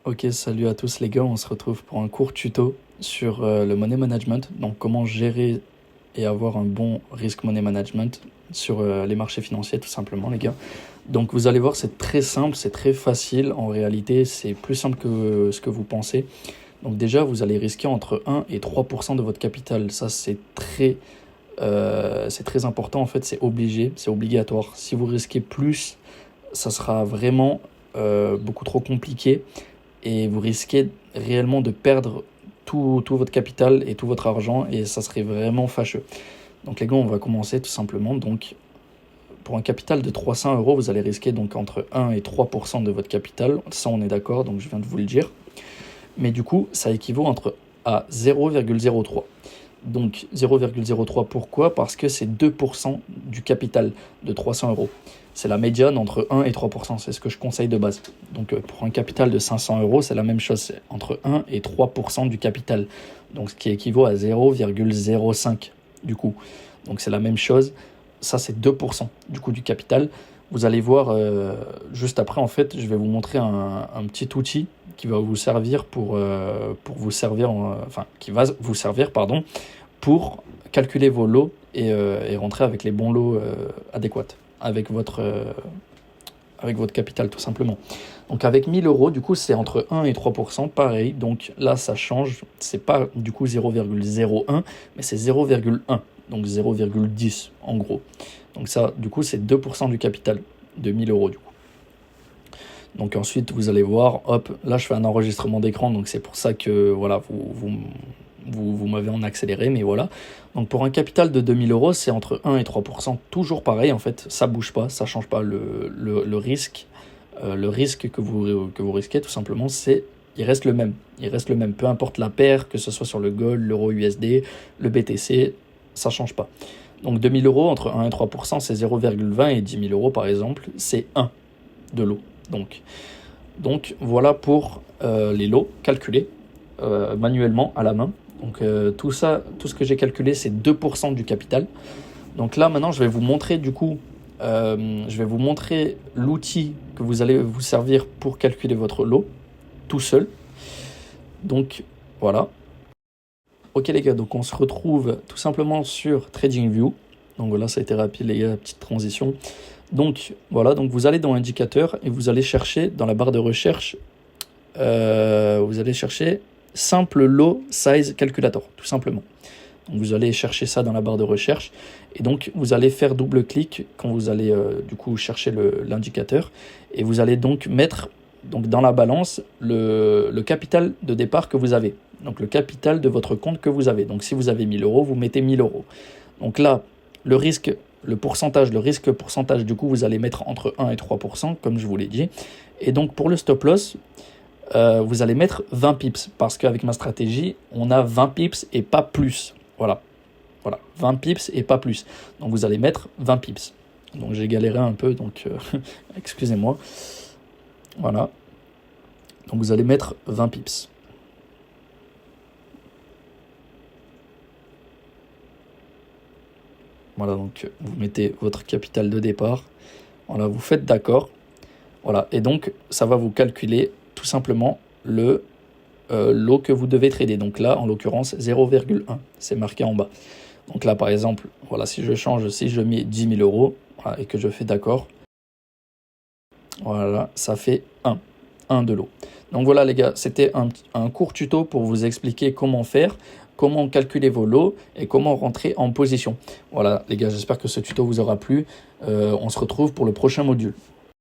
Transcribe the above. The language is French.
Ok, salut à tous les gars, on se retrouve pour un court tuto sur le money management, donc comment gérer et avoir un bon risk money management sur les marchés financiers tout simplement les gars. Donc vous allez voir, c'est très simple, c'est très facile, en réalité c'est plus simple que ce que vous pensez. Donc déjà vous allez risquer entre 1 et 3% de votre capital, ça c'est très important en fait, c'est obligé, c'est obligatoire. Si vous risquez plus, ça sera vraiment beaucoup trop compliqué et vous risquez réellement de perdre tout votre capital et tout votre argent et ça serait vraiment fâcheux. Donc les gars, on va commencer tout simplement. Donc pour un capital de 300 euros, vous allez risquer donc entre 1 et 3% de votre capital. Ça, on est d'accord, donc je viens de vous le dire. Mais du coup, ça équivaut à 0,03. Donc 0,03, pourquoi? Parce que c'est 2% du capital de 300 euros. C'est la médiane entre 1 et 3%, c'est ce que je conseille de base. Donc pour un capital de 500 euros, c'est la même chose, c'est entre 1 et 3% du capital. Donc ce qui équivaut à 0,05 du coup. Donc c'est la même chose, ça c'est 2% du coup du capital. Vous allez voir juste après, en fait, je vais vous montrer un petit outil qui va vous servir pour vous servir, enfin, qui va vous servir, pardon, pour calculer vos lots et rentrer avec les bons lots adéquats avec votre capital tout simplement. Donc avec 1000 euros, du coup c'est entre 1 et 3%, pareil, donc là ça change, c'est pas du coup 0,01, mais c'est 0,1, donc 0,10 en gros. Donc ça, du coup, c'est 2% du capital de 1000 euros du coup. Donc ensuite, vous allez voir, hop, là je fais un enregistrement d'écran, donc c'est pour ça que voilà, vous m'avez en accéléré, mais voilà. Donc pour un capital de 2000 euros, c'est entre 1 et 3%, toujours pareil en fait, ça bouge pas, ça change pas le risque. Le risque que vous risquez tout simplement, il reste le même. Il reste le même, peu importe la paire, que ce soit sur le Gold, l'euro USD, le BTC, ça change pas. Donc 2000 euros, entre 1 et 3%, c'est 0,20 et 10 000 euros par exemple, c'est 1 de lot. Donc voilà pour les lots calculés manuellement à la main. Donc tout ça, tout ce que j'ai calculé, c'est 2% du capital. Donc là maintenant, je vais vous montrer du coup, je vais vous montrer l'outil que vous allez vous servir pour calculer votre lot tout seul. Donc voilà. Ok les gars, donc on se retrouve tout simplement sur TradingView. Donc voilà, ça a été rapide les gars, petite transition. Donc voilà, donc vous allez dans indicateur et vous allez chercher dans la barre de recherche, vous allez chercher simple lot size calculator, tout simplement. Donc vous allez chercher ça dans la barre de recherche et donc vous allez faire double clic quand vous allez du coup chercher l'indicateur et vous allez donc mettre donc dans la balance le capital de départ que vous avez. Donc le capital de votre compte que vous avez. Donc si vous avez 1000 euros, vous mettez 1000 euros. Donc là, le risque pourcentage, du coup, vous allez mettre entre 1 et 3%, comme je vous l'ai dit. Et donc pour le stop loss, vous allez mettre 20 pips, parce qu'avec ma stratégie, on a 20 pips et pas plus. Voilà, 20 pips et pas plus. Donc vous allez mettre 20 pips. Donc j'ai galéré un peu, donc excusez-moi. Voilà. Donc vous allez mettre 20 pips. Voilà, donc vous mettez votre capital de départ. Voilà, vous faites d'accord. Voilà, et donc ça va vous calculer tout simplement le lot que vous devez trader. Donc là, en l'occurrence, 0,1, c'est marqué en bas. Donc là, par exemple, voilà, si je mets 10 000 euros voilà, et que je fais d'accord, voilà, ça fait 1 de lot. Donc voilà les gars, c'était un court tuto pour vous expliquer comment faire, comment calculer vos lots et comment rentrer en position. Voilà les gars, j'espère que ce tuto vous aura plu. On se retrouve pour le prochain module.